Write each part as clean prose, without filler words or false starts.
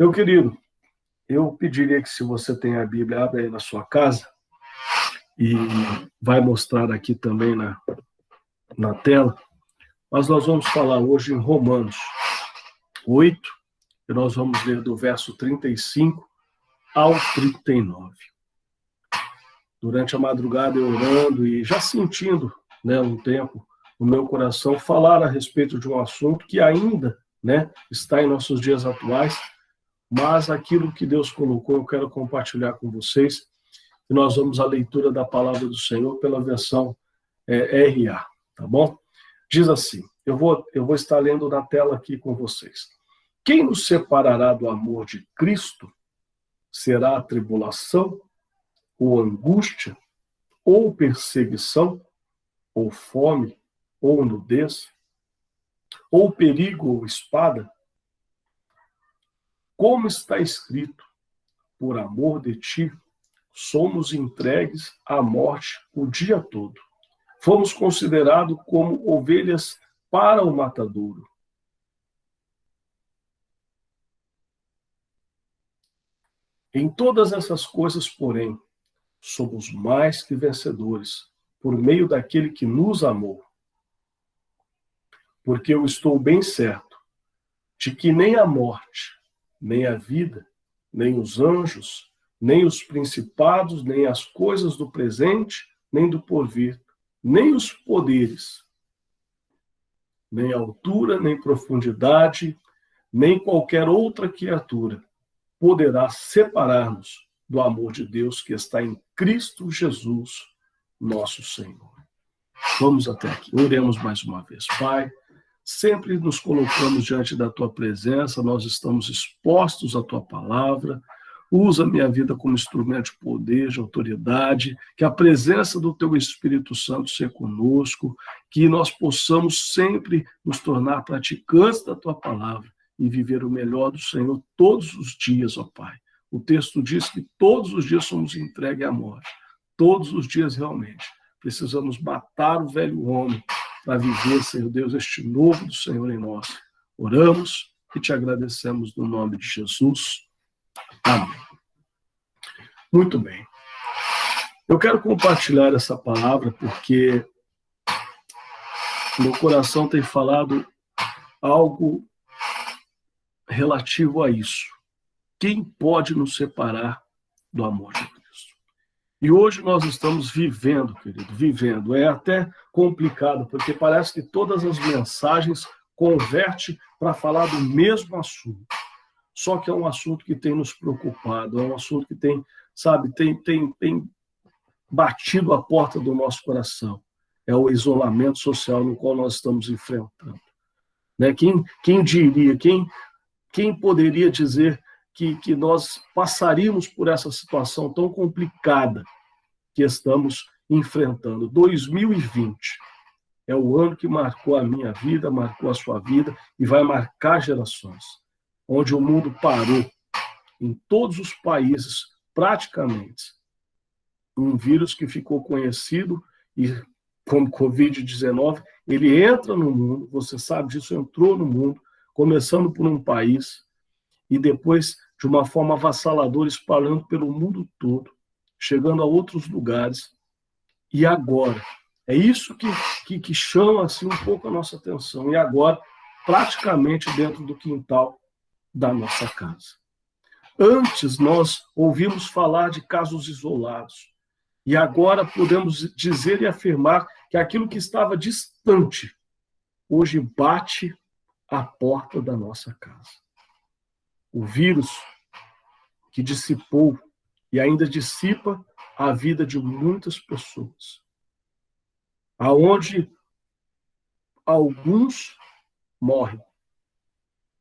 Meu querido, eu pediria que se você tem a Bíblia, abre aí na sua casa e vai mostrar aqui também na tela, mas nós vamos falar hoje em Romanos 8, e nós vamos ler do verso 35 ao 39. Durante a madrugada eu orando e já sentindo, um tempo no meu coração falar a respeito de um assunto que ainda, está em nossos dias atuais, mas aquilo que Deus colocou eu quero compartilhar com vocês. E nós vamos à leitura da palavra do Senhor pela versão RA, tá bom? Diz assim, eu vou estar lendo na tela aqui com vocês. Quem nos separará do amor de Cristo? Será a tribulação, ou angústia, ou perseguição, ou fome, ou nudez, ou perigo, ou espada? Como está escrito, por amor de ti, somos entregues à morte o dia todo. Fomos considerados como ovelhas para o matadouro. Em todas essas coisas, porém, somos mais que vencedores, por meio daquele que nos amou. Porque eu estou bem certo de que nem a morte, nem a vida, nem os anjos, nem os principados, nem as coisas do presente, nem do porvir, nem os poderes, nem altura, nem profundidade, nem qualquer outra criatura poderá separar-nos do amor de Deus que está em Cristo Jesus, nosso Senhor. Vamos até aqui. Oremos mais uma vez. Pai, sempre nos colocamos diante da Tua presença, nós estamos expostos à Tua palavra. Usa minha vida como instrumento de poder, de autoridade, que a presença do Teu Espírito Santo seja conosco, que nós possamos sempre nos tornar praticantes da Tua palavra e viver o melhor do Senhor todos os dias, ó Pai. O texto diz que todos os dias somos entregues à morte. Todos os dias, realmente. Precisamos matar o velho homem para viver, Senhor Deus, este novo do Senhor em nós. Oramos e te agradecemos no nome de Jesus. Amém. Muito bem. Eu quero compartilhar essa palavra porque meu coração tem falado algo relativo a isso. Quem pode nos separar do amor de Cristo? E hoje nós estamos vivendo, querido, vivendo. É até complicado, porque parece que todas as mensagens convertem para falar do mesmo assunto. Só que é um assunto que tem nos preocupado, é um assunto que tem batido a porta do nosso coração. É o isolamento social no qual nós estamos enfrentando. Quem diria, quem poderia dizer que nós passaríamos por essa situação tão complicada que estamos enfrentando? 2020 é o ano que marcou a minha vida, marcou a sua vida e vai marcar gerações, onde o mundo parou, em todos os países, praticamente. Um vírus que ficou conhecido e como Covid-19, ele entra no mundo, você sabe disso, entrou no mundo, começando por um país e depois, de uma forma avassaladora, espalhando pelo mundo todo, chegando a outros lugares. E agora, é isso que chama assim, um pouco a nossa atenção. E agora, praticamente dentro do quintal da nossa casa. Antes, nós ouvimos falar de casos isolados. E agora podemos dizer e afirmar que aquilo que estava distante, hoje bate à porta da nossa casa. O vírus que dissipou e ainda dissipa a vida de muitas pessoas. Aonde alguns morrem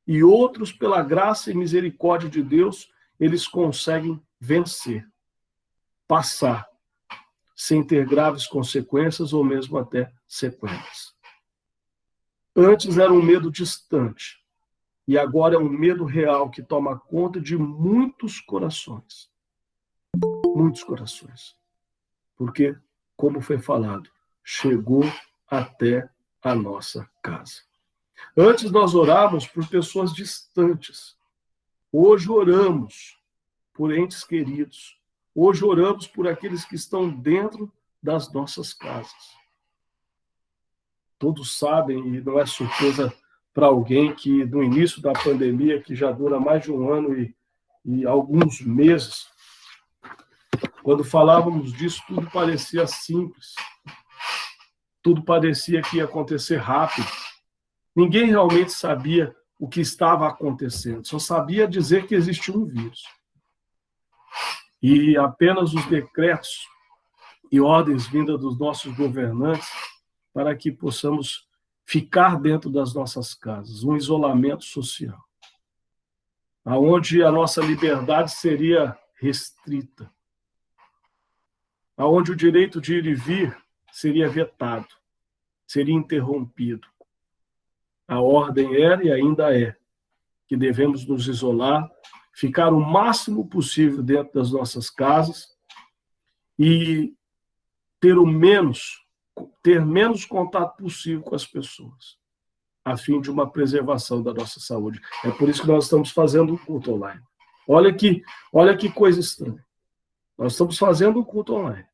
e outros, pela graça e misericórdia de Deus, eles conseguem vencer, passar, sem ter graves consequências ou mesmo até sequelas. Antes era um medo distante, e agora é um medo real que toma conta de muitos corações. Muitos corações. Porque, como foi falado, chegou até a nossa casa. Antes nós orávamos por pessoas distantes. Hoje oramos por entes queridos. Hoje oramos por aqueles que estão dentro das nossas casas. Todos sabem, e não é surpresa para alguém, que no início da pandemia, que já dura mais de um ano e alguns meses, quando falávamos disso, tudo parecia simples. Tudo parecia que ia acontecer rápido. Ninguém realmente sabia o que estava acontecendo, só sabia dizer que existia um vírus. E apenas os decretos e ordens vindas dos nossos governantes para que possamos ficar dentro das nossas casas, um isolamento social, aonde a nossa liberdade seria restrita, aonde o direito de ir e vir seria vetado, seria interrompido. A ordem era e ainda é que devemos nos isolar, ficar o máximo possível dentro das nossas casas e ter menos contato possível com as pessoas, a fim de uma preservação da nossa saúde. É por isso que nós estamos fazendo um culto online. Olha que coisa estranha. Nós estamos fazendo um culto online,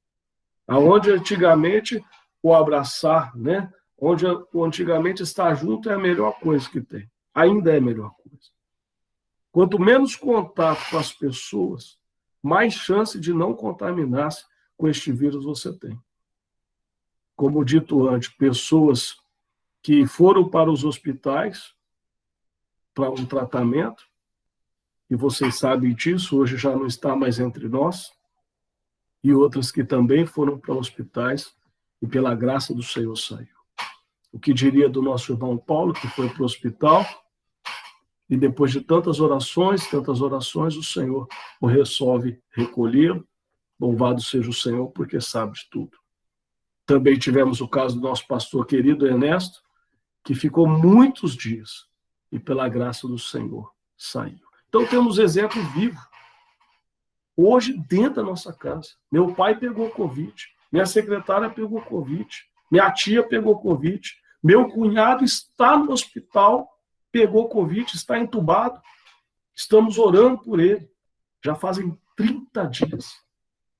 aonde antigamente o abraçar, né? Onde antigamente estar junto é a melhor coisa que tem. Ainda é a melhor coisa. Quanto menos contato com as pessoas, mais chance de não contaminar-se com este vírus você tem. Como dito antes, pessoas que foram para os hospitais para um tratamento, e vocês sabem disso, hoje já não está mais entre nós, e outras que também foram para hospitais e pela graça do Senhor saiu. O que diria do nosso irmão Paulo, que foi para o hospital, e depois de tantas orações, o Senhor o resolve recolhê-lo. Louvado seja o Senhor, porque sabe de tudo. Também tivemos o caso do nosso pastor querido Ernesto, que ficou muitos dias, e pela graça do Senhor saiu. Então temos exemplo vivo. Hoje, dentro da nossa casa, meu pai pegou Covid, minha secretária pegou Covid, minha tia pegou Covid, meu cunhado está no hospital, pegou Covid, está entubado. Estamos orando por ele. Já fazem 30 dias.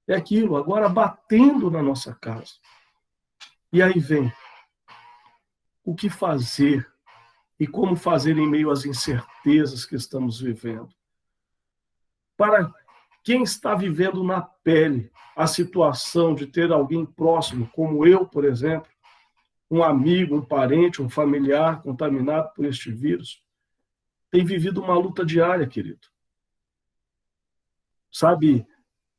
É aquilo, agora batendo na nossa casa. E aí vem o que fazer e como fazer em meio às incertezas que estamos vivendo. Para quem está vivendo na pele a situação de ter alguém próximo, como eu, por exemplo, um amigo, um parente, um familiar contaminado por este vírus, tem vivido uma luta diária, querido. Sabe,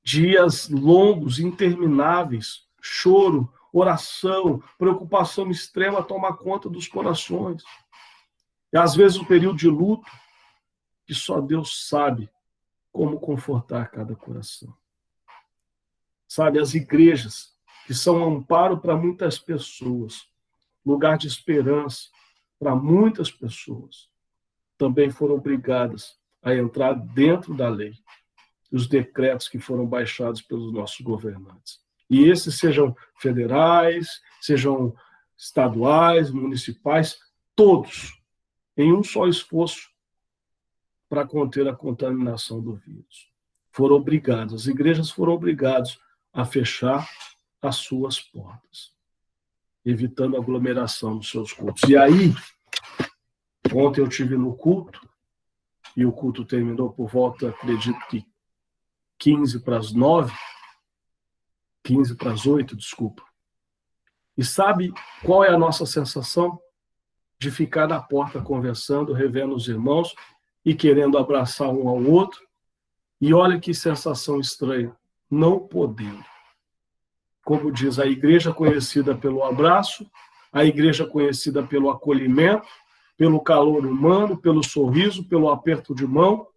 dias longos, intermináveis, choro, oração, preocupação extrema toma conta dos corações. E às vezes um período de luto que só Deus sabe como confortar cada coração. Sabe, as igrejas, que são um amparo para muitas pessoas, lugar de esperança para muitas pessoas, também foram obrigadas a entrar dentro da lei, os decretos que foram baixados pelos nossos governantes. E esses sejam federais, sejam estaduais, municipais, todos, em um só esforço para conter a contaminação do vírus. Foram obrigados, as igrejas foram obrigadas a fechar as suas portas, evitando aglomeração nos seus cultos. E aí, ontem eu estive no culto, e o culto terminou por volta, acredito que 15 para as 9, 15 para as 8, desculpa. E sabe qual é a nossa sensação? De ficar na porta conversando, revendo os irmãos e querendo abraçar um ao outro. E olha que sensação estranha, não podendo. Como diz, a igreja conhecida pelo abraço, a igreja conhecida pelo acolhimento, pelo calor humano, pelo sorriso, pelo aperto de mão,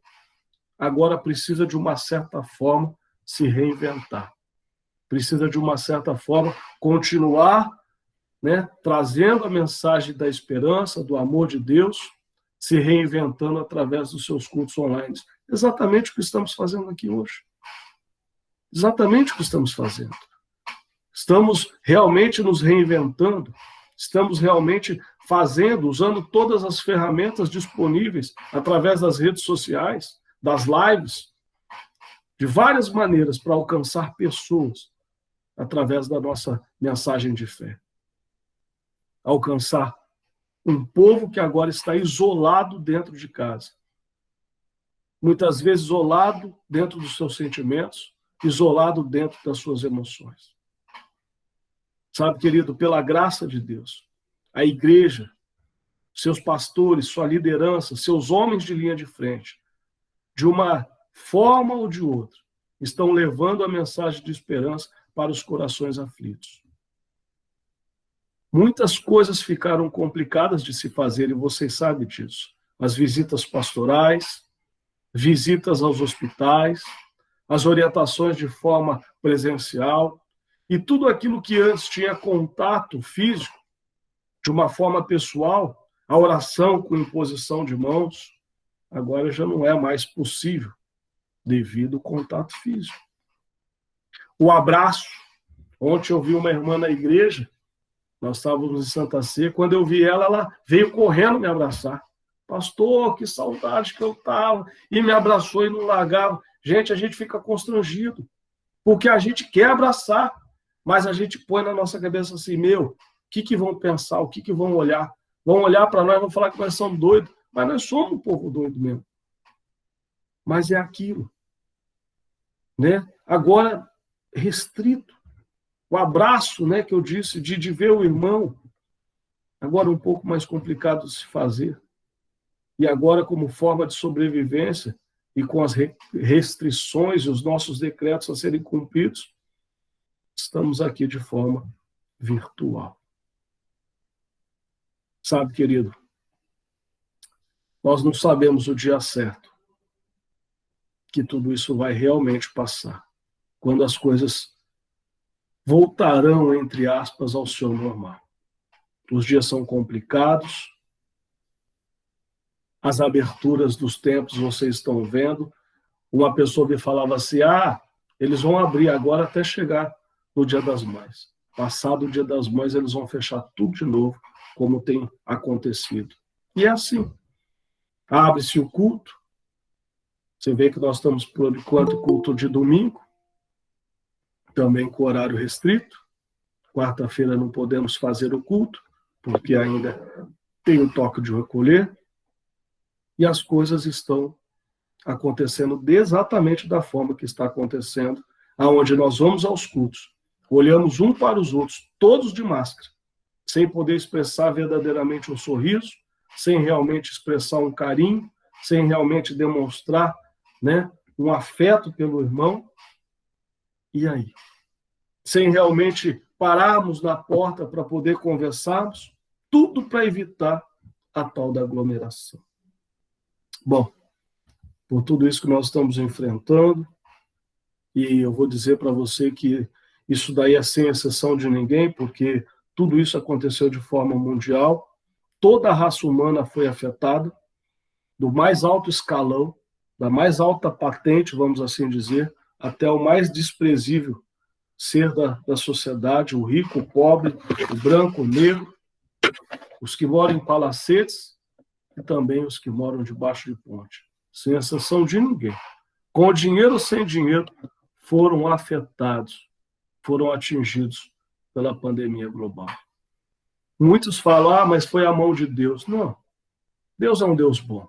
agora precisa de uma certa forma se reinventar. Precisa de uma certa forma continuar, né, trazendo a mensagem da esperança, do amor de Deus, se reinventando através dos seus cultos online. Exatamente o que estamos fazendo aqui hoje. Exatamente o que estamos fazendo. Estamos realmente nos reinventando, estamos realmente fazendo, usando todas as ferramentas disponíveis através das redes sociais, das lives, de várias maneiras para alcançar pessoas através da nossa mensagem de fé. Alcançar um povo que agora está isolado dentro de casa. Muitas vezes isolado dentro dos seus sentimentos, isolado dentro das suas emoções. Sabe, querido, pela graça de Deus, a igreja, seus pastores, sua liderança, seus homens de linha de frente, de uma forma ou de outra, estão levando a mensagem de esperança para os corações aflitos. Muitas coisas ficaram complicadas de se fazer, e vocês sabem disso. As visitas pastorais, visitas aos hospitais, as orientações de forma presencial, e tudo aquilo que antes tinha contato físico, de uma forma pessoal, a oração com imposição de mãos, agora já não é mais possível, devido ao contato físico. O abraço. Ontem eu vi uma irmã na igreja, nós estávamos em Santa Sé, quando eu vi ela, ela veio correndo me abraçar. Pastor, que saudade que eu estava, e me abraçou e não largava. Gente, a gente fica constrangido, porque a gente quer abraçar, mas a gente põe na nossa cabeça assim, o que vão pensar, o que vão olhar? Vão olhar para nós, vão falar que nós somos doidos, mas nós somos um povo doido mesmo. Mas é aquilo, né? Agora, restrito. O abraço, né, que eu disse, de ver o irmão, agora um pouco mais complicado de se fazer. E agora, como forma de sobrevivência, e com as restrições e os nossos decretos a serem cumpridos, estamos aqui de forma virtual. Sabe, querido, nós não sabemos o dia certo que tudo isso vai realmente passar, quando as coisas voltarão, entre aspas, ao seu normal. Os dias são complicados, as aberturas dos templos vocês estão vendo. Uma pessoa me falava assim, eles vão abrir agora até chegar no Dia das Mães. Passado o Dia das Mães, eles vão fechar tudo de novo, como tem acontecido. E é assim. Abre-se o culto. Você vê que nós estamos, por enquanto, culto de domingo, também com horário restrito. Quarta-feira não podemos fazer o culto, porque ainda tem o toque de recolher. E as coisas estão acontecendo exatamente da forma que está acontecendo, aonde nós vamos aos cultos, olhamos um para os outros, todos de máscara, sem poder expressar verdadeiramente um sorriso, sem realmente expressar um carinho, sem realmente demonstrar, né, um afeto pelo irmão. E aí? Sem realmente pararmos na porta para poder conversarmos, tudo para evitar a tal da aglomeração. Bom, por tudo isso que nós estamos enfrentando, e eu vou dizer para você que isso daí é sem exceção de ninguém, porque tudo isso aconteceu de forma mundial, toda a raça humana foi afetada, do mais alto escalão, da mais alta patente, vamos assim dizer, até o mais desprezível ser da sociedade, o rico, o pobre, o branco, o negro, os que moram em palacetes e também os que moram debaixo de ponte. Sem exceção de ninguém. Com dinheiro ou sem dinheiro, foram afetados, foram atingidos pela pandemia global. Muitos falam, mas foi a mão de Deus. Não. Deus é um Deus bom.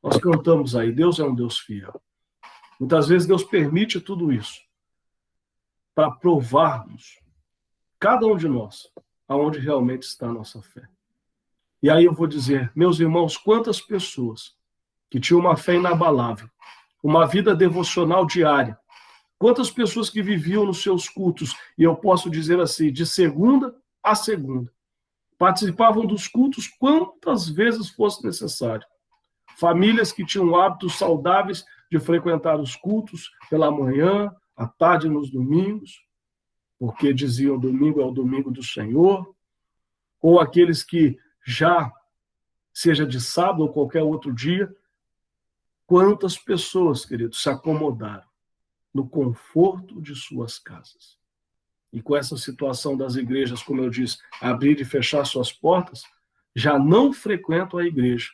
Nós cantamos aí, Deus é um Deus fiel. Muitas vezes Deus permite tudo isso para provarmos, cada um de nós, aonde realmente está a nossa fé. E aí eu vou dizer, meus irmãos, quantas pessoas que tinham uma fé inabalável, uma vida devocional diária, quantas pessoas que viviam nos seus cultos, e eu posso dizer assim, de segunda a segunda, participavam dos cultos quantas vezes fosse necessário. Famílias que tinham hábitos saudáveis de frequentar os cultos pela manhã, à tarde, nos domingos, porque diziam domingo é o domingo do Senhor, ou aqueles que já, seja de sábado ou qualquer outro dia, quantas pessoas, queridos, se acomodaram no conforto de suas casas. E com essa situação das igrejas, como eu disse, abrir e fechar suas portas, já não frequentam a igreja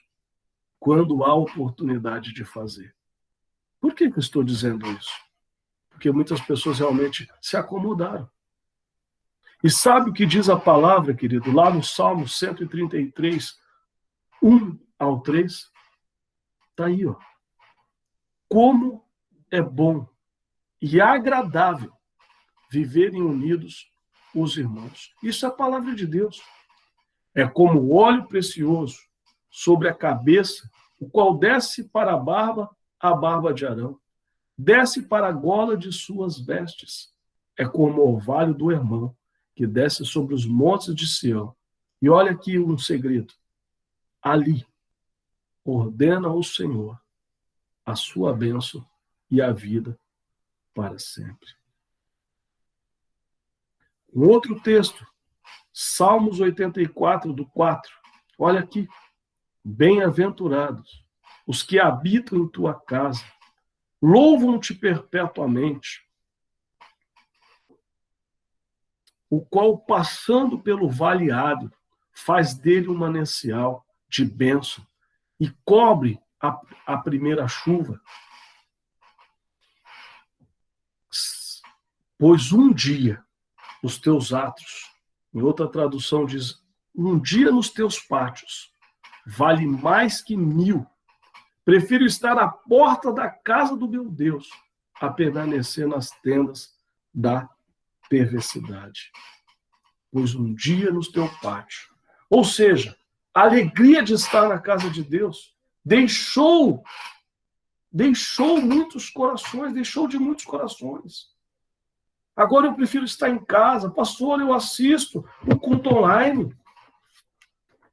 quando há oportunidade de fazer. Por que eu estou dizendo isso? Porque muitas pessoas realmente se acomodaram. E sabe o que diz a palavra, querido? Lá no Salmo 133, 1 ao 3, está aí, ó. Como é bom e agradável viverem unidos os irmãos. Isso é a palavra de Deus. É como óleo precioso sobre a cabeça, o qual desce para a barba de Arão, desce para a gola de suas vestes. É como o orvalho do irmão, que desce sobre os montes de Sião. E olha aqui um segredo. Ali ordena o Senhor a sua bênção e a vida para sempre. Um outro texto, Salmos 84, do 4. Olha aqui. Bem-aventurados os que habitam em tua casa, louvam-te perpetuamente, o qual, passando pelo vale árido, faz dele um manancial de bênção e cobre a primeira chuva. Pois um dia nos teus atos, em outra tradução diz, um dia nos teus pátios, vale mais que 1000. Prefiro estar à porta da casa do meu Deus a permanecer nas tendas da perversidade. Pois um dia no teu pátio. Ou seja, a alegria de estar na casa de Deus deixou muitos corações, deixou de muitos corações. Agora eu prefiro estar em casa. Pastor, eu assisto o culto online.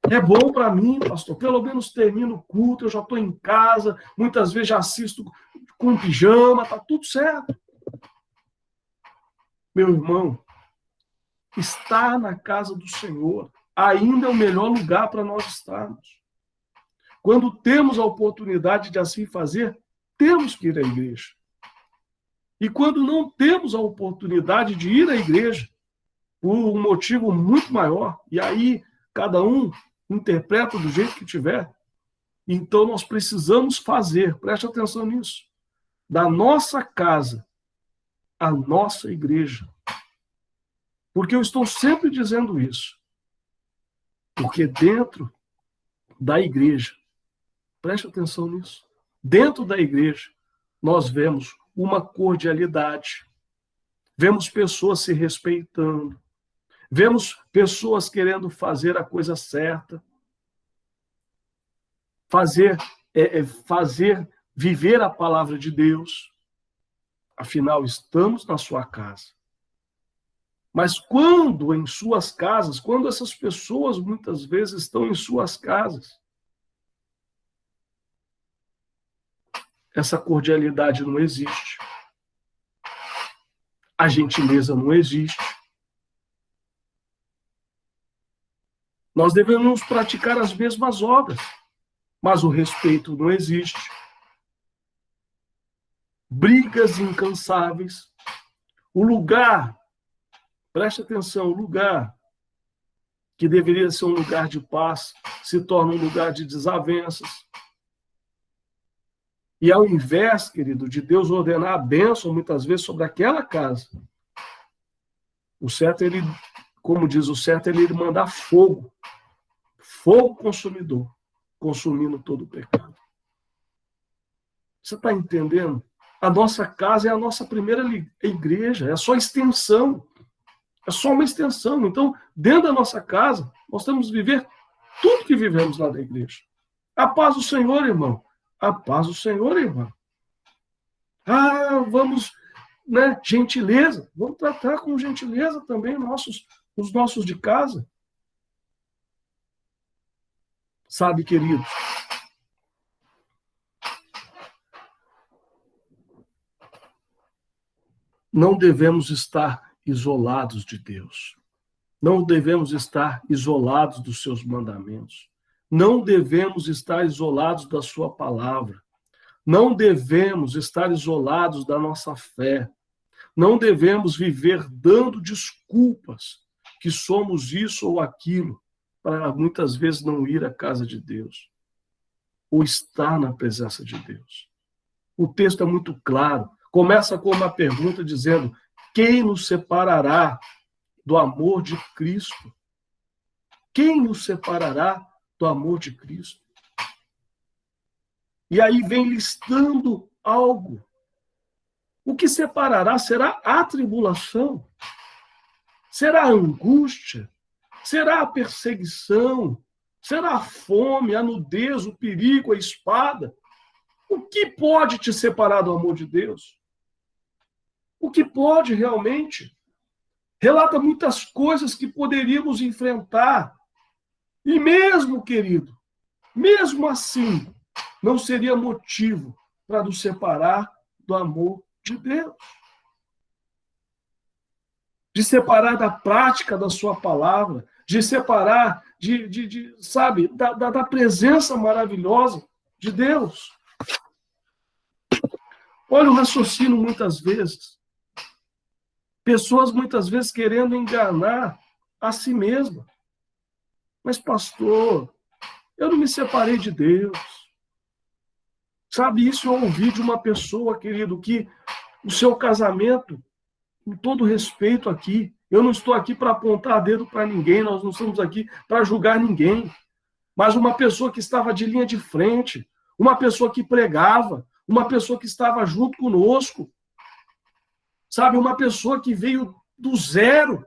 É bom para mim, pastor. Pelo menos termino o culto, eu já estou em casa. Muitas vezes já assisto com pijama, está tudo certo. Meu irmão, estar na casa do Senhor ainda é o melhor lugar para nós estarmos. Quando temos a oportunidade de assim fazer, temos que ir à igreja. E quando não temos a oportunidade de ir à igreja, por um motivo muito maior, e aí cada um interpreta do jeito que tiver, então nós precisamos fazer, preste atenção nisso, da nossa casa a nossa igreja. Porque eu estou sempre dizendo isso. Porque dentro da igreja, preste atenção nisso, dentro da igreja, nós vemos uma cordialidade, vemos pessoas se respeitando, vemos pessoas querendo fazer a coisa certa, fazer viver a palavra de Deus. Afinal, estamos na sua casa. Mas quando em suas casas, quando essas pessoas muitas vezes estão em suas casas, essa cordialidade não existe. A gentileza não existe. Nós devemos praticar as mesmas obras, mas o respeito não existe. Brigas incansáveis. O lugar, preste atenção, o lugar que deveria ser um lugar de paz se torna um lugar de desavenças. E ao invés, querido, de Deus ordenar a bênção muitas vezes sobre aquela casa, o certo é ele, como diz o certo, é ele mandar fogo consumidor, consumindo todo o pecado. Você está entendendo? A nossa casa é a nossa primeira igreja, é só extensão. É só uma extensão. Então, dentro da nossa casa, nós temos que viver tudo que vivemos lá da igreja. A paz do Senhor, irmão. A paz do Senhor, irmão. Vamos, né? Gentileza. Vamos tratar com gentileza também os nossos de casa. Sabe, queridos? Não devemos estar isolados de Deus. Não devemos estar isolados dos seus mandamentos. Não devemos estar isolados da sua palavra. Não devemos estar isolados da nossa fé. Não devemos viver dando desculpas que somos isso ou aquilo, para muitas vezes não ir à casa de Deus, ou estar na presença de Deus. o texto é muito claro. Começa com uma pergunta dizendo: quem nos separará do amor de Cristo? Quem nos separará do amor de Cristo? E aí vem listando algo. O que separará será a tribulação, será a angústia, será a perseguição, será a fome, a nudez, o perigo, a espada. O que pode te separar do amor de Deus? O que pode realmente? Relata muitas coisas que poderíamos enfrentar. E mesmo, querido, mesmo assim, não seria motivo para nos separar do amor de Deus. De separar da prática da sua palavra, de separar sabe, da presença maravilhosa de Deus. Olha o raciocínio muitas vezes. Pessoas muitas vezes querendo enganar a si mesma. Mas, pastor, eu não me separei de Deus. Sabe, isso eu ouvi de uma pessoa, querido, que o seu casamento, com todo respeito aqui, eu não estou aqui para apontar dedo para ninguém, nós não estamos aqui para julgar ninguém, mas uma pessoa que estava de linha de frente, uma pessoa que pregava, uma pessoa que estava junto conosco, sabe, uma pessoa que veio do zero,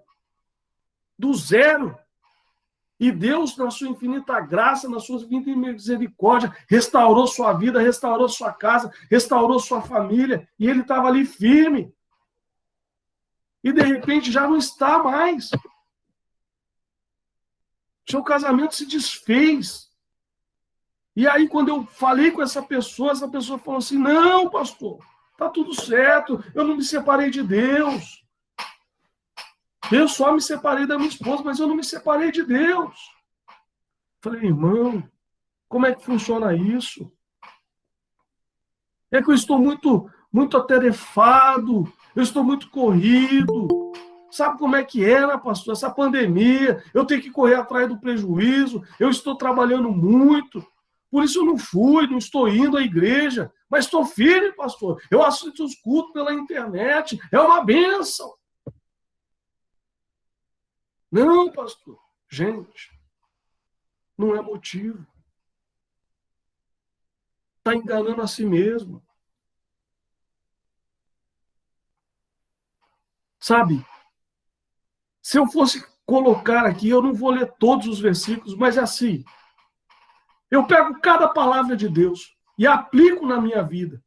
e Deus, na sua infinita graça, na sua infinita misericórdia, restaurou sua vida, restaurou sua casa, restaurou sua família, e ele estava ali firme. E, de repente, já não está mais. Seu casamento se desfez. E aí, quando eu falei com essa pessoa falou assim: não, pastor, está tudo certo, eu não me separei de Deus. Eu só me separei da minha esposa, mas eu não me separei de Deus. Falei: irmão, como é que funciona isso? É que eu estou muito atarefado, eu estou muito corrido. Sabe como é que era, pastor? Essa pandemia, eu tenho que correr atrás do prejuízo, eu estou trabalhando muito, por isso eu não fui, não estou indo à igreja, mas estou firme, pastor. Eu assisto os cultos pela internet, é uma bênção. Não, pastor. Gente, não é motivo. Está enganando a si mesmo. Sabe? Se eu fosse colocar aqui, eu não vou ler todos os versículos, mas é assim. Eu pego cada palavra de Deus e aplico na minha vida.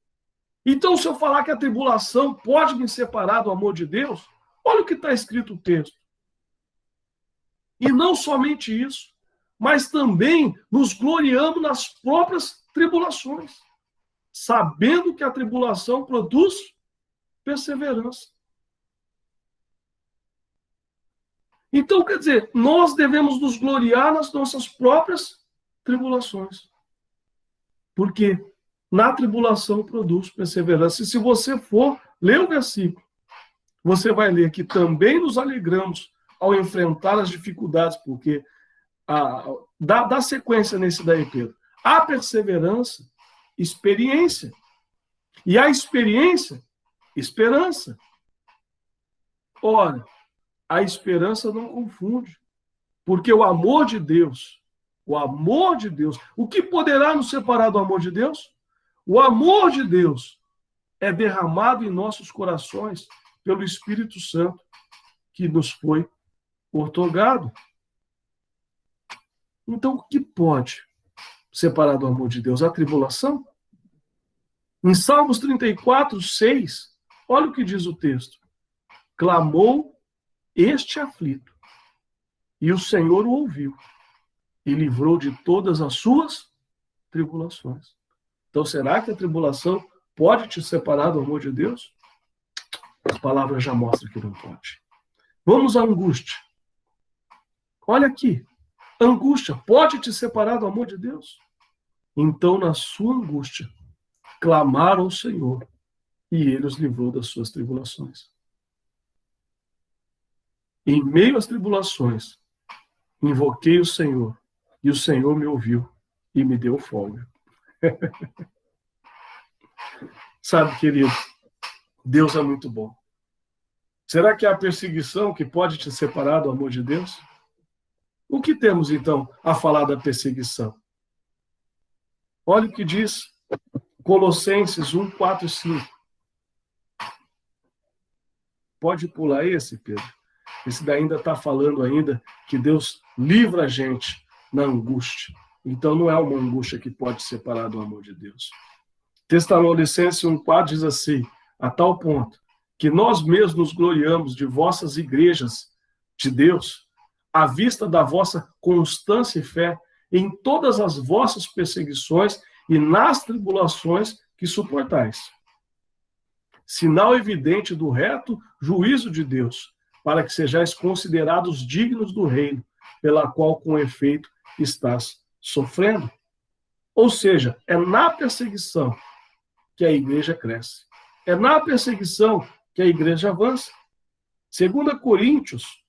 Então, se eu falar que a tribulação pode me separar do amor de Deus, olha o que está escrito no texto. E não somente isso, mas também nos gloriamos nas próprias tribulações, sabendo que a tribulação produz perseverança. Então, quer dizer, nós devemos nos gloriar nas nossas próprias tribulações. Porque na tribulação produz perseverança. E se você for ler o versículo, você vai ler que também nos alegramos ao enfrentar as dificuldades, porque dá sequência nesse daí, Pedro. A perseverança, experiência. E a experiência, esperança. Ora, a esperança não confunde, porque o amor de Deus, o que poderá nos separar do amor de Deus? O amor de Deus é derramado em nossos corações pelo Espírito Santo que nos foi outorgado. Então, o que pode separar do amor de Deus? A tribulação? Em Salmos 34, 6, olha o que diz o texto. Clamou este aflito, e o Senhor o ouviu, e livrou de todas as suas tribulações. Então, será que a tribulação pode te separar do amor de Deus? A palavra já mostra que não pode. Vamos à angústia. Olha aqui. Angústia pode te separar do amor de Deus? Então, na sua angústia, clamaram ao Senhor, e Ele os livrou das suas tribulações. Em meio às tribulações, invoquei o Senhor, e o Senhor me ouviu e me deu folga. Sabe, querido, Deus é muito bom. Será que é a perseguição que pode te separar do amor de Deus? O que temos, então, a falar da perseguição? Olha o que diz Colossenses 1, 4 e 5. Pode pular esse, Pedro. Esse daí ainda está falando ainda que Deus livra a gente na angústia. Então não é uma angústia que pode separar do amor de Deus. Tessalonicenses 1,4 diz assim, a tal ponto, que nós mesmos nos gloriamos de vossas igrejas de Deus, à vista da vossa constância e fé em todas as vossas perseguições e nas tribulações que suportais. Sinal evidente do reto juízo de Deus, para que sejais considerados dignos do reino, pela qual, com efeito, estás sofrendo. Ou seja, é na perseguição que a igreja cresce. É na perseguição que a igreja avança. 2 Coríntios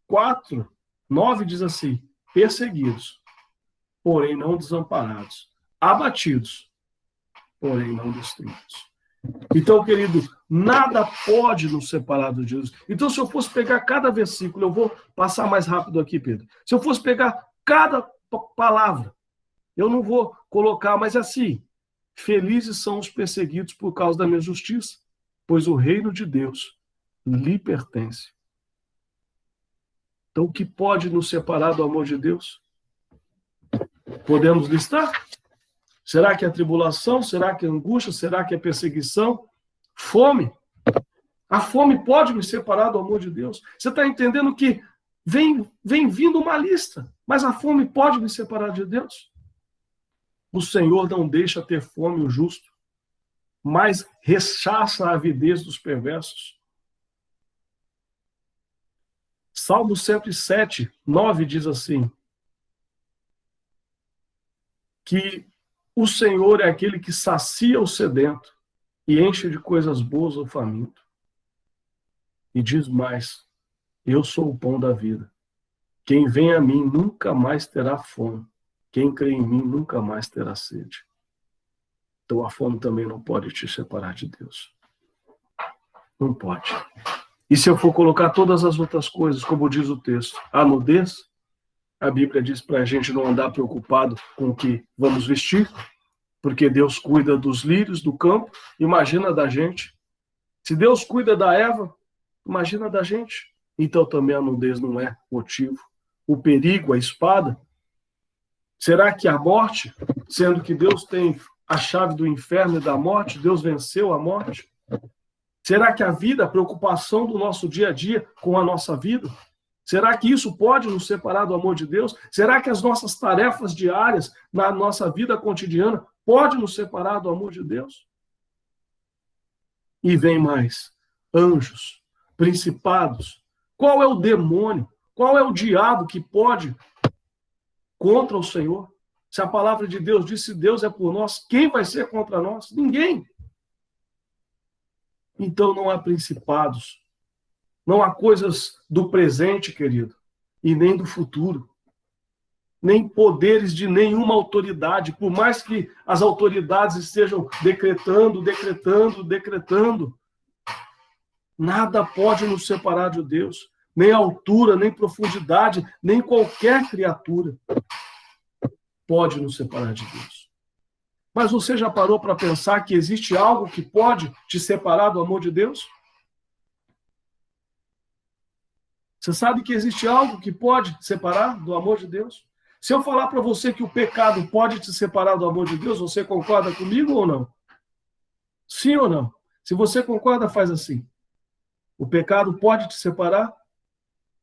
4, 9 diz assim, perseguidos, porém não desamparados, abatidos, porém não destruídos. Então, querido, nada pode nos separar de Jesus. Então, se eu fosse pegar cada versículo, eu vou passar mais rápido aqui, Pedro. Se eu fosse pegar cada palavra, eu não vou colocar, mas assim, felizes são os perseguidos por causa da minha justiça, pois o reino de Deus lhe pertence. Então, o que pode nos separar do amor de Deus? Podemos listar? Será que é tribulação? Será que é angústia? Será que é perseguição? Fome? A fome pode me separar do amor de Deus? Você está entendendo que vem vindo uma lista, mas a fome pode me separar de Deus? O Senhor não deixa ter fome o justo, mas rechaça a avidez dos perversos. Salmo 107, 9 diz assim, que o Senhor é aquele que sacia o sedento e enche de coisas boas o faminto. E diz mais, eu sou o pão da vida. Quem vem a mim nunca mais terá fome. Quem crê em mim nunca mais terá sede. Então a fome também não pode te separar de Deus. Não pode. E se eu for colocar todas as outras coisas, como diz o texto, a nudez, a Bíblia diz para a gente não andar preocupado com o que vamos vestir, porque Deus cuida dos lírios do campo, imagina da gente. Se Deus cuida da erva, imagina da gente. Então também a nudez não é motivo. O perigo, a espada, será que a morte, sendo que Deus tem a chave do inferno e da morte, Deus venceu a morte? Será que a vida, a preocupação do nosso dia a dia com a nossa vida, será que isso pode nos separar do amor de Deus? Será que as nossas tarefas diárias na nossa vida cotidiana pode nos separar do amor de Deus? E vem mais, anjos, principados. Qual é o demônio? Qual é o diabo que pode contra o Senhor? Se a palavra de Deus diz, se Deus é por nós, quem vai ser contra nós? Ninguém. Então não há principados, não há coisas do presente, querido, e nem do futuro, nem poderes de nenhuma autoridade, por mais que as autoridades estejam decretando, nada pode nos separar de Deus, nem altura, nem profundidade, nem qualquer criatura pode nos separar de Deus. Mas você já parou para pensar que existe algo que pode te separar do amor de Deus? Você sabe que existe algo que pode te separar do amor de Deus? Se eu falar para você que o pecado pode te separar do amor de Deus, você concorda comigo ou não? Sim ou não? Se você concorda, faz assim. O pecado pode te separar?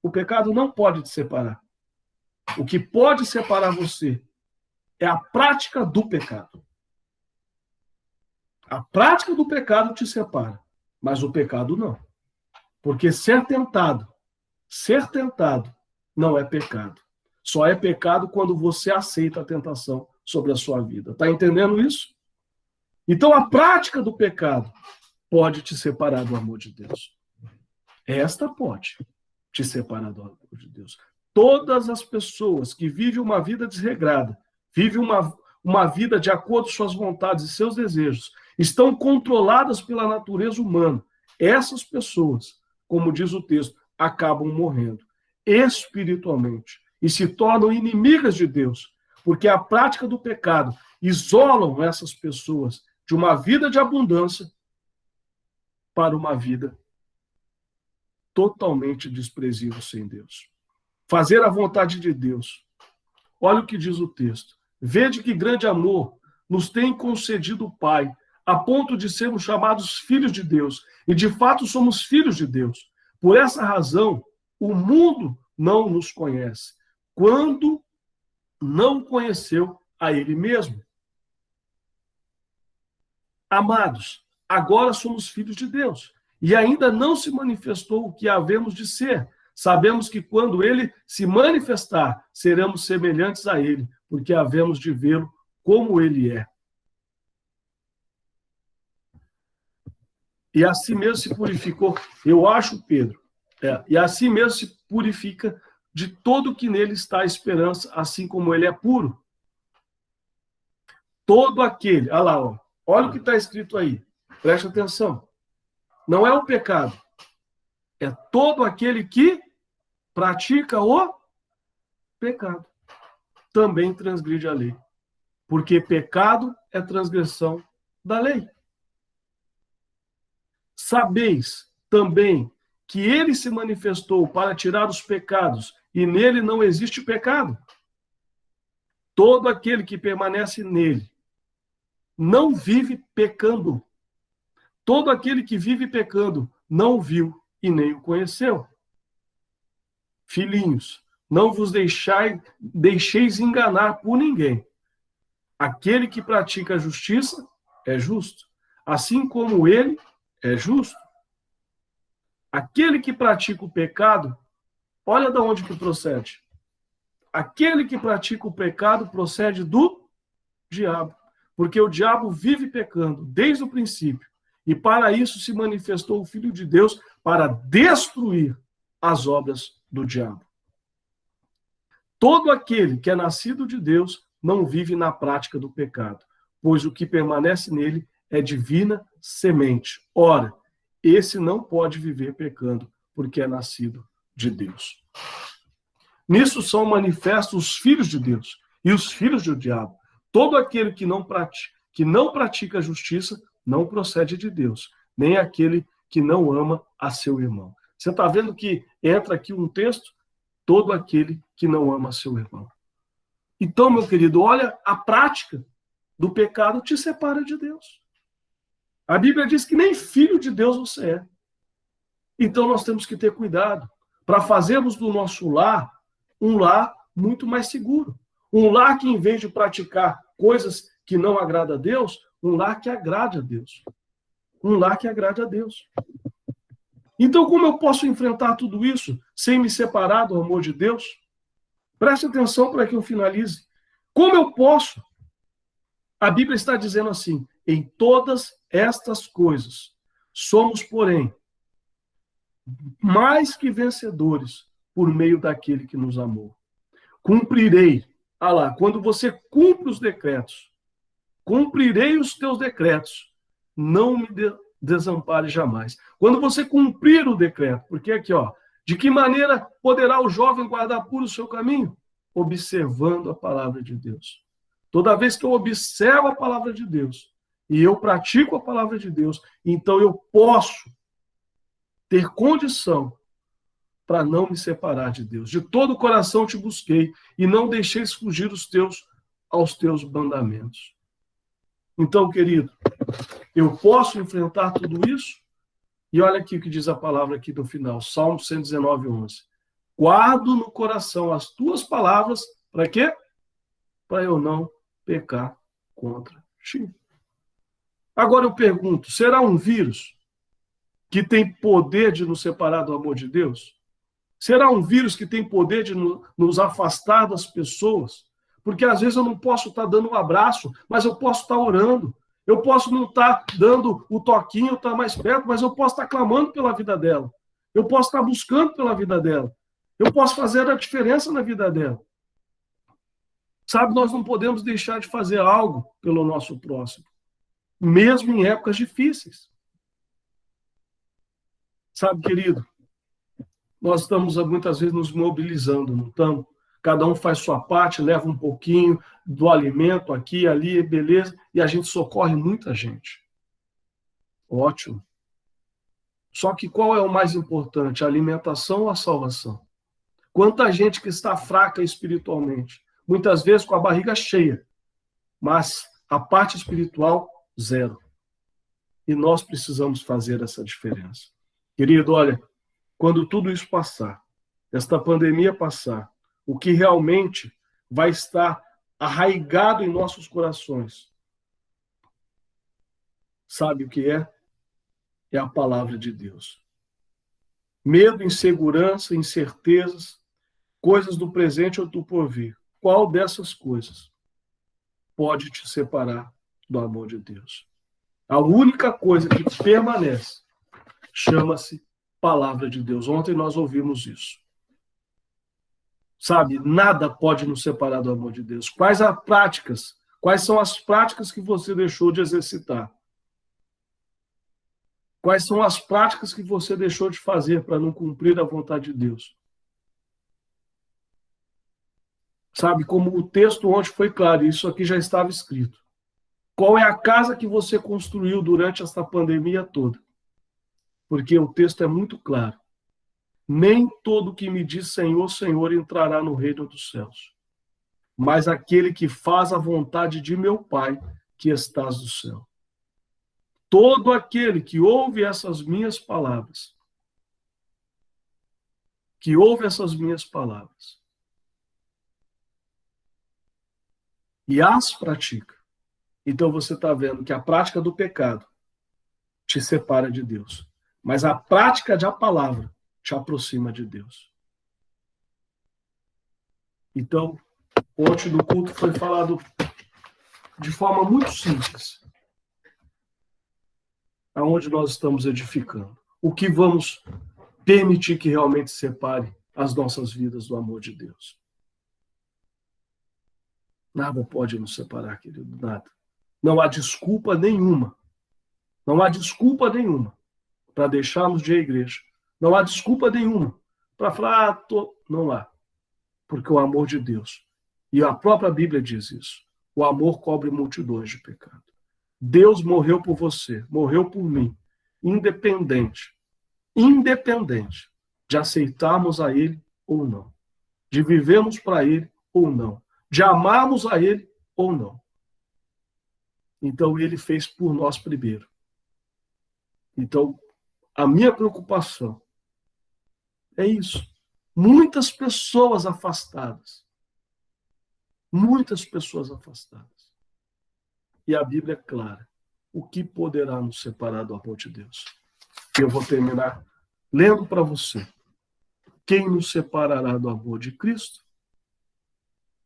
O pecado não pode te separar. O que pode separar você é a prática do pecado. A prática do pecado te separa, mas o pecado não. Porque ser tentado não é pecado. Só é pecado quando você aceita a tentação sobre a sua vida. Está entendendo isso? Então a prática do pecado pode te separar do amor de Deus. Esta pode te separar do amor de Deus. Todas as pessoas que vivem uma vida desregrada, vivem uma vida de acordo com suas vontades e seus desejos, estão controladas pela natureza humana. Essas pessoas, como diz o texto, acabam morrendo espiritualmente e se tornam inimigas de Deus, porque a prática do pecado isolam essas pessoas de uma vida de abundância para uma vida totalmente desprezível sem Deus. Fazer a vontade de Deus. Olha o que diz o texto. Vede que grande amor nos tem concedido o Pai, a ponto de sermos chamados filhos de Deus. E de fato somos filhos de Deus. Por essa razão, o mundo não nos conhece, quando não conheceu a Ele mesmo. Amados, agora somos filhos de Deus, e ainda não se manifestou o que havemos de ser. Sabemos que quando Ele se manifestar, seremos semelhantes a Ele, porque havemos de vê-lo como Ele é. E assim mesmo se purificou, eu acho, Pedro, e assim mesmo se purifica de todo que nele está a esperança, assim como ele é puro. Todo aquele, olha lá, ó, olha o que está escrito aí, preste atenção. Não é o pecado, é todo aquele que pratica o pecado. Também transgride a lei, porque pecado é transgressão da lei. Sabeis também que ele se manifestou para tirar os pecados, e nele não existe pecado. Todo aquele que permanece nele não vive pecando. Todo aquele que vive pecando não viu e nem o conheceu. Filhinhos, não vos deixeis enganar por ninguém. Aquele que pratica a justiça é justo, assim como ele é justo. Aquele que pratica o pecado, olha de onde que procede. Aquele que pratica o pecado procede do diabo, porque o diabo vive pecando desde o princípio, e para isso se manifestou o Filho de Deus para destruir as obras do diabo. Todo aquele que é nascido de Deus não vive na prática do pecado, pois o que permanece nele é divina semente. Ora, esse não pode viver pecando, porque é nascido de Deus. Nisso são manifestos os filhos de Deus e os filhos do diabo. Todo aquele que não pratica a justiça não procede de Deus, nem aquele que não ama a seu irmão. Você está vendo que entra aqui um texto? Todo aquele que não ama a seu irmão. Então, meu querido, olha, a prática do pecado te separa de Deus. A Bíblia diz que nem filho de Deus você é. Então, nós temos que ter cuidado para fazermos do nosso lar um lar muito mais seguro. Um lar que, em vez de praticar coisas que não agradam a Deus, um lar que agrade a Deus. Um lar que agrade a Deus. Então, como eu posso enfrentar tudo isso sem me separar do amor de Deus? Preste atenção para que eu finalize. Como eu posso? A Bíblia está dizendo assim: em todas estas coisas, somos, porém, mais que vencedores por meio daquele que nos amou. Cumprirei, ah lá, quando você cumpre os decretos, cumprirei os teus decretos, não me desampare jamais. Quando você cumprir o decreto, porque aqui, ó, de que maneira poderá o jovem guardar puro o seu caminho? Observando a palavra de Deus. Toda vez que eu observo a palavra de Deus e eu pratico a palavra de Deus, então eu posso ter condição para não me separar de Deus. De todo o coração te busquei e não deixeis fugir aos teus mandamentos. Então, querido, eu posso enfrentar tudo isso? E olha aqui o que diz a palavra aqui no final, Salmo 119, 11. Guardo no coração as tuas palavras, para quê? Para eu não pecar contra ti. Agora eu pergunto, será um vírus que tem poder de nos separar do amor de Deus? Será um vírus que tem poder de nos afastar das pessoas? Porque às vezes eu não posso estar dando um abraço, mas eu posso estar orando. Eu posso não estar dando o toquinho, estar mais perto, mas eu posso estar clamando pela vida dela. Eu posso estar buscando pela vida dela. Eu posso fazer a diferença na vida dela. Sabe, nós não podemos deixar de fazer algo pelo nosso próximo. mesmo em épocas difíceis. Sabe, querido, nós estamos muitas vezes nos mobilizando, não estamos? Cada um faz sua parte, leva um pouquinho do alimento aqui, ali, beleza, e a gente socorre muita gente. Ótimo. Só que qual é o mais importante, a alimentação ou a salvação? Quanta gente que está fraca espiritualmente, muitas vezes com a barriga cheia, mas a parte espiritual, zero. E nós precisamos fazer essa diferença. Querido, olha, quando tudo isso passar, esta pandemia passar, o que realmente vai estar arraigado em nossos corações, sabe o que é? É a palavra de Deus. Medo, insegurança, incertezas, coisas do presente ou do porvir. Qual dessas coisas pode te separar do amor de Deus? A única coisa que permanece chama-se palavra de Deus. Ontem nós ouvimos isso. Sabe, nada pode nos separar do amor de Deus. Quais são as práticas que você deixou de exercitar? Quais são as práticas que você deixou de fazer para não cumprir a vontade de Deus? Sabe, como o texto ontem foi claro, isso aqui já estava escrito. Qual é a casa que você construiu durante essa pandemia toda? Porque o texto é muito claro. Nem todo que me diz Senhor, Senhor entrará no reino dos céus, mas aquele que faz a vontade de meu Pai que estás no céu. Todo aquele que ouve essas minhas palavras, e as pratica. Então você está vendo que a prática do pecado te separa de Deus, mas a prática da palavra te aproxima de Deus. Então, ontem no culto foi falado de forma muito simples, aonde nós estamos edificando. O que vamos permitir que realmente separe as nossas vidas do amor de Deus? Nada pode nos separar, querido, nada. Não há desculpa nenhuma. Não há desculpa nenhuma para deixarmos de ir à igreja. Não há desculpa nenhuma para falar, não há. Porque o amor de Deus, e a própria Bíblia diz isso, o amor cobre multidões de pecado. Deus morreu por você, morreu por mim, independente de aceitarmos a Ele ou não, de vivermos para Ele ou não, de amarmos a Ele ou não. Então, Ele fez por nós primeiro. Então, a minha preocupação é isso. Muitas pessoas afastadas. Muitas pessoas afastadas. E a Bíblia é clara. O que poderá nos separar do amor de Deus? Eu vou terminar lendo para você. Quem nos separará do amor de Cristo?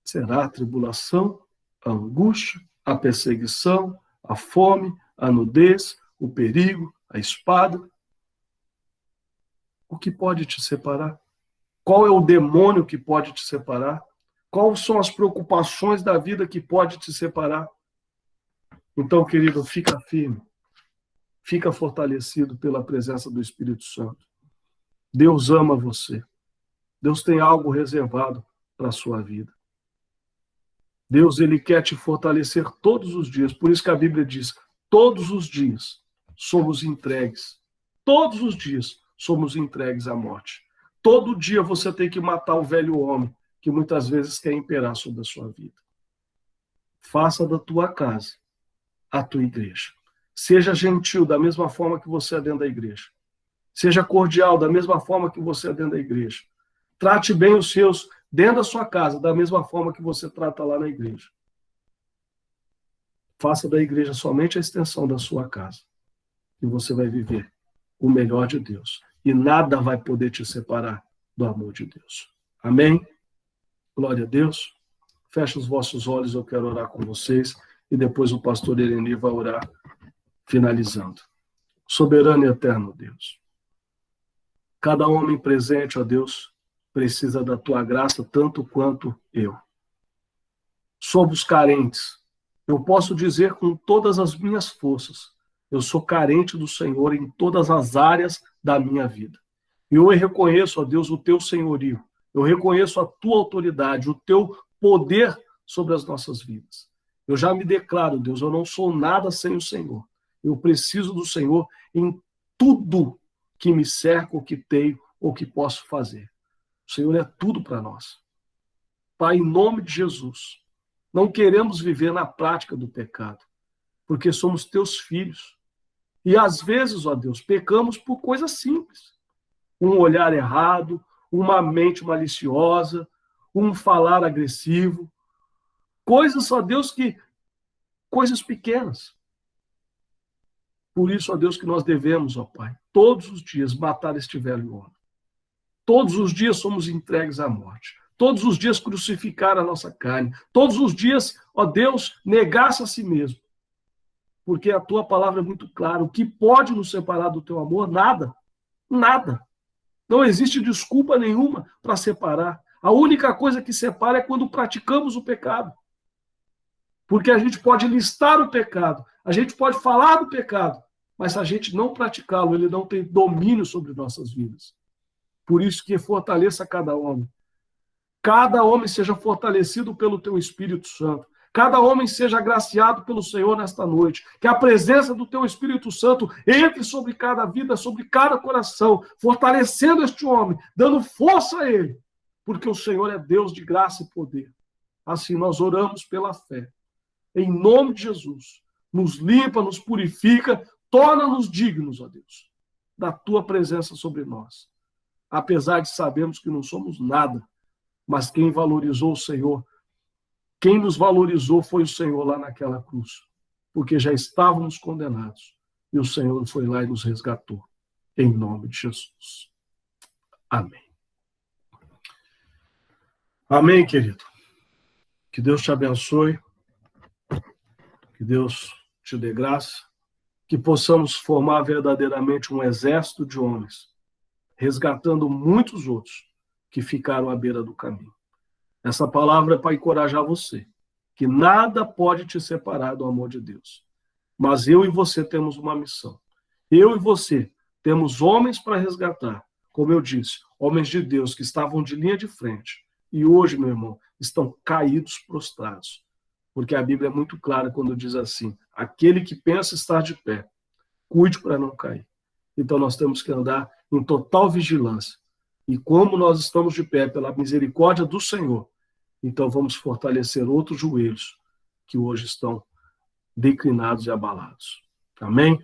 Será a tribulação, a angústia, a perseguição, a fome, a nudez, o perigo, a espada. O que pode te separar? Qual é o demônio que pode te separar? Quais são as preocupações da vida que pode te separar? Então, querido, fica firme. Fica fortalecido pela presença do Espírito Santo. Deus ama você. Deus tem algo reservado para a sua vida. Deus, Ele quer te fortalecer todos os dias. Por isso que a Bíblia diz, todos os dias somos entregues. Todos os dias somos entregues à morte. Todo dia você tem que matar o velho homem, que muitas vezes quer imperar sobre a sua vida. Faça da tua casa a tua igreja. Seja gentil da mesma forma que você é dentro da igreja. Seja cordial da mesma forma que você é dentro da igreja. Trate bem os seus dentro da sua casa, da mesma forma que você trata lá na igreja. Faça da igreja somente a extensão da sua casa. E você vai viver o melhor de Deus. E nada vai poder te separar do amor de Deus. Amém? Glória a Deus. Feche os vossos olhos, eu quero orar com vocês. E depois o pastor Eleni vai orar, finalizando. Soberano e eterno Deus. Cada homem presente, ó Deus, precisa da tua graça tanto quanto eu. Somos carentes, Eu posso dizer com todas as minhas forças, eu sou carente do Senhor em todas as áreas da minha vida. E eu reconheço, ó Deus, o teu senhorio. Eu reconheço a tua autoridade, o teu poder sobre as nossas vidas. Eu já me declaro, Deus, eu não sou nada sem o Senhor. Eu preciso do Senhor em tudo que me cerca, ou que tenho, ou que posso fazer. O Senhor é tudo para nós. Pai, em nome de Jesus, não queremos viver na prática do pecado, porque somos teus filhos. E às vezes, ó Deus, pecamos por coisas simples. Um olhar errado, uma mente maliciosa, um falar agressivo. Coisas, ó Deus, coisas pequenas. Por isso, ó Deus, que nós devemos, ó Pai, todos os dias matar este velho homem. Todos os dias somos entregues à morte. Todos os dias crucificar a nossa carne. Todos os dias, ó Deus, negar-se a si mesmo. Porque a tua palavra é muito clara. O que pode nos separar do teu amor? Nada. Nada. Não existe desculpa nenhuma para separar. A única coisa que separa é quando praticamos o pecado. Porque a gente pode listar o pecado, a gente pode falar do pecado, mas se a gente não praticá-lo, ele não tem domínio sobre nossas vidas. Por isso que fortaleça cada homem. Cada homem seja fortalecido pelo teu Espírito Santo. Cada homem seja agraciado pelo Senhor nesta noite. Que a presença do teu Espírito Santo entre sobre cada vida, sobre cada coração, fortalecendo este homem, dando força a ele. Porque o Senhor é Deus de graça e poder. Assim nós oramos pela fé. Em nome de Jesus, nos limpa, nos purifica, torna-nos dignos, ó Deus, da tua presença sobre nós. Apesar de sabermos que não somos nada, mas quem valorizou o Senhor, quem nos valorizou foi o Senhor lá naquela cruz, porque já estávamos condenados e o Senhor foi lá e nos resgatou. Em nome de Jesus. Amém. Amém, querido. Que Deus te abençoe. Que Deus te dê graça, que possamos formar verdadeiramente um exército de homens, resgatando muitos outros que ficaram à beira do caminho. Essa palavra é para encorajar você, que nada pode te separar do amor de Deus. Mas eu e você temos uma missão. Eu e você temos homens para resgatar, como eu disse, homens de Deus que estavam de linha de frente e hoje, meu irmão, estão caídos, prostrados. Porque a Bíblia é muito clara quando diz assim, aquele que pensa estar de pé, cuide para não cair. Então nós temos que andar em total vigilância. E como nós estamos de pé pela misericórdia do Senhor, então vamos fortalecer outros joelhos que hoje estão declinados e abalados. Amém?